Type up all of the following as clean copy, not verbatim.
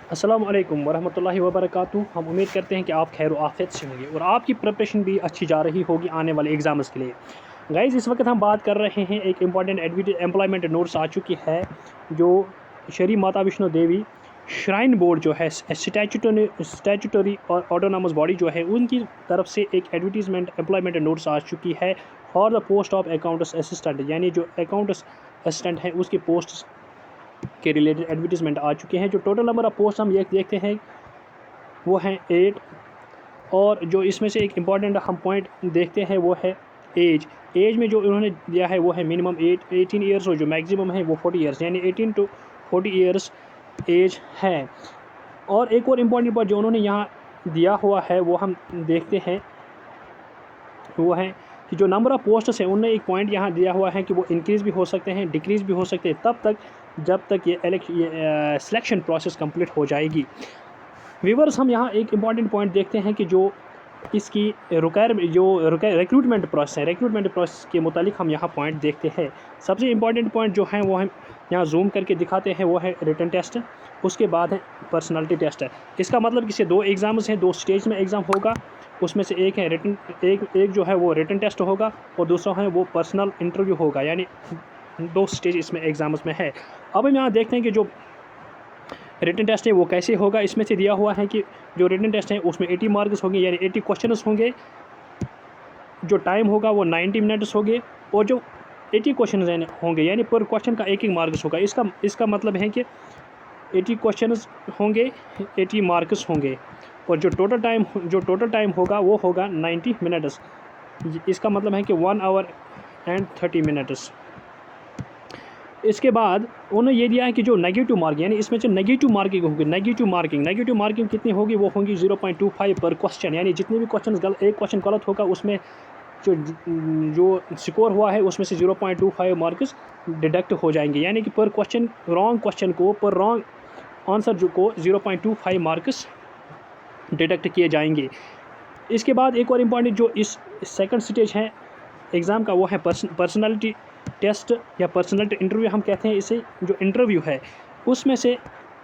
अस्सलाम वालेकुम वरहमतुल्लाहि वबरकातुहू। हम उम्मीद करते हैं कि आप खैर आफ़ियत से होंगे और आपकी प्रिपरेशन भी अच्छी जा रही होगी आने वाले एग्ज़ाम्स के लिए। गाइज़, इस वक्त हम बात कर रहे हैं, एक इंपॉर्टेंट एम्प्लॉयमेंट नोट्स आ चुकी है जो श्री माता वैष्णो देवी श्राइन बोर्ड जो है स्टैट्यूटरी और ऑटोनॉमस बॉडी जो है उनकी तरफ से एक एडवर्टीज़मेंट एम्प्लॉयमेंट नोट्स आ चुकी है for the post of accounts assistant, यानी जो अकाउंट्स असिस्टेंट है उसकी पोस्ट के रिलेटेड एडवर्टीज़मेंट आ चुके हैं। जो टोटल नंबर ऑफ़ पोस्ट हम ये देखते हैं वो हैं 8, और जो इसमें से एक इम्पॉर्टेंट हम पॉइंट देखते हैं वो है एज में जो उन्होंने दिया है वो है मिनिमम 18 ईयर्स और जो मैक्सिमम है वो 40 ईयर्स, यानी 18 to 40 ईयर्स एज है। और एक और इम्पॉर्टेंट पॉइंट जो उन्होंने यहाँ दिया हुआ है वो हम देखते हैं वो है कि जो नंबर ऑफ़ पोस्ट्स हैं उन्होंने एक पॉइंट यहाँ दिया हुआ है कि वो इंक्रीज़ भी हो सकते हैं, डिक्रीज़ भी हो सकते हैं तब तक जब तक ये सिलेक्शन प्रोसेस कंप्लीट हो जाएगी। व्यूअर्स, हम यहाँ एक इम्पॉर्टेंट पॉइंट देखते हैं कि जो इसकी रिक्रूटमेंट प्रोसेस के मुतालिक हम यहाँ पॉइंट देखते हैं। सबसे इम्पॉर्टेंट पॉइंट जो है वो हम यहाँ जूम करके दिखाते हैं वो है रिटन टेस्ट, उसके बाद है पर्सनालिटी टेस्ट है। इसका मतलब कि इसे 2 एग्ज़ाम्स हैं, 2 स्टेज में एग्ज़ाम होगा, उसमें से एक है एक जो है वो रिटन टेस्ट होगा और दूसरा है वो पर्सनल इंटरव्यू होगा, यानी 2 स्टेज इसमें एग्ज़ाम्स में है। अब हम यहाँ देखते हैं कि जो रिटन टेस्ट है वो कैसे होगा। इसमें से दिया हुआ है कि जो रिटन टेस्ट है उसमें 80 मार्क्स होंगे, यानी 80 क्वेश्चंस होंगे, जो टाइम होगा वो 90 मिनट्स होंगे और जो 80 क्वेश्चन होंगे यानी पर क्वेश्चन का 1 मार्क्स होगा। इसका मतलब है कि 80 क्वेश्चंस होंगे, 80 मार्क्स होंगे और जो टोटल टाइम होगा वो होगा 90 मिनट्स। इसका मतलब है कि 1 आवर एंड 30 मिनट्स। इसके बाद उन्होंने ये दिया है कि जो नेगेटिव मार्किंग, यानी इसमें जो नेगेटिव मार्किंग होगी, नेगेटिव मार्किंग कितनी होगी, वो होंगी 0.25 पर क्वेश्चन, यानी जितने भी एक क्वेश्चन गलत होगा उसमें जो स्कोर हुआ है उसमें से 0.25 मार्क्स डिडक्ट हो जाएंगे, यानी कि पर रॉन्ग आंसर जो को 0.25 मार्क्स डिडक्ट किए जाएंगे। इसके बाद एक और इम्पॉर्टेंट जो इस सेकंड स्टेज है एग्ज़ाम का वो है पर्सनालिटी टेस्ट या पर्सनालिटी इंटरव्यू हम कहते हैं इसे। जो इंटरव्यू है उसमें से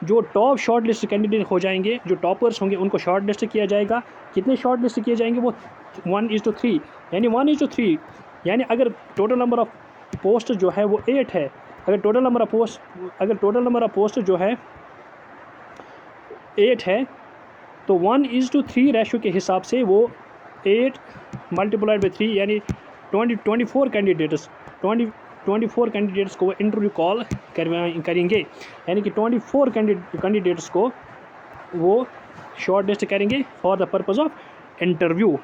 जो टॉप शॉर्ट लिस्ट कैंडिडेट हो जाएंगे, जो टॉपर्स होंगे उनको शॉर्ट लिस्ट किया जाएगा। कितने शॉर्ट लिस्ट किए जाएंगे, वो 1:3, यानी 1:3, यानी अगर टोटल नंबर ऑफ़ पोस्ट जो है वो 8 है, अगर टोटल नंबर ऑफ़ पोस्ट जो है 8 है तो 1:3 रेशो के हिसाब से वो 8 मल्टीप्लाइड बाई 3 यानी 24 कैंडिडेट्स को वो इंटरव्यू कॉल करेंगे, यानी कि 24 कैंडिडेट्स को वो शॉर्ट लिस्ट करेंगे for the purpose of interview.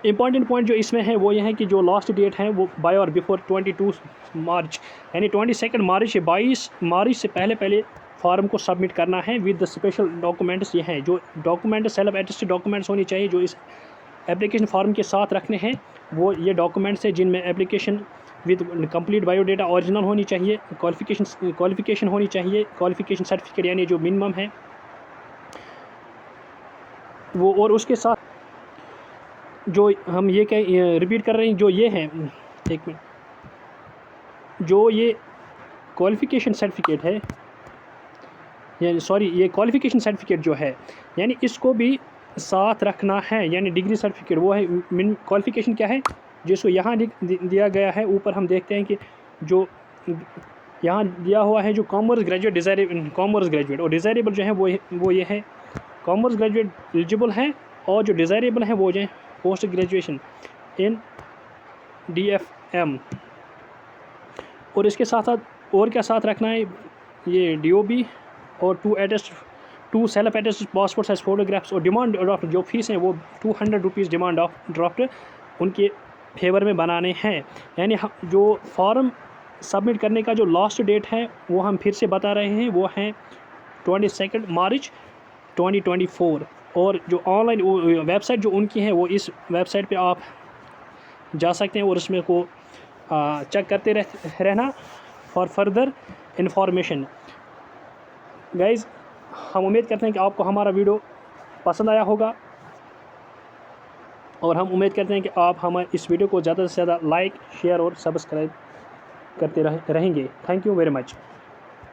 Important point जो इसमें है वो ये है कि जो लास्ट डेट है वो बाय और बिफोर 22 मार्च, यानी 22 मार्च या 22 मार्च से पहले फॉर्म को सबमिट करना है विद द स्पेशल डॉक्यूमेंट्स। ये हैं जो डॉक्यूमेंट सेल्फ अटेस्टेड डॉक्यूमेंट्स होनी चाहिए जो इस एप्लीकेशन फॉर्म के साथ रखने हैं, वो ये डॉक्यूमेंट्स हैं जिनमें application with complete biodata original होनी चाहिए, क्वालिफ़िकेशन होनी चाहिए, क्वालिफ़िकेशन सर्टिफिकेट यानी जो मिनिमम है वो, और उसके साथ जो हम ये रिपीट कर रहे हैं जो ये है, एक मिनट, जो ये क्वालिफ़िकेशन सर्टिफिकेट है ये क्वालिफ़िकेशन सर्टिफिकेट जो है यानी इसको भी साथ रखना है, यानी डिग्री सर्टिफिकेट वो है। क्वालिफ़िकेशन क्या है जिसको यहाँ दिया गया है, ऊपर हम देखते हैं कि जो यहाँ दिया हुआ है जो कॉमर्स ग्रेजुएट और डिज़ायरेबल जो है वो ये है, कॉमर्स ग्रेजुएट एलिजिबल है और जो डिज़ायरेबल है वो जो है पोस्ट ग्रेजुएशन इन DFM। और इसके साथ साथ और क्या साथ रखना है, ये DOB और 2 self attested passport size photographs और डिमांड ड्राफ्ट जो फीस है वो 200 रुपीज़ डिमांड ड्राफ्ट उनके फेवर में बनाने हैं। यानी जो फॉर्म सबमिट करने का जो लास्ट डेट है वो हम फिर से बता रहे हैं, वो है 22 मार्च 2024। और जो ऑनलाइन वेबसाइट जो उनकी है वो इस वेबसाइट पे आप जा सकते हैं और उसमें को चेक करते रहना फॉर फर्दर इंफॉर्मेशन। गाइज़, हम उम्मीद करते हैं कि आपको हमारा वीडियो पसंद आया होगा और हम उम्मीद करते हैं कि आप हमारे इस वीडियो को ज़्यादा से ज़्यादा लाइक, शेयर और सब्सक्राइब करते रहेंगे। Thank you very much.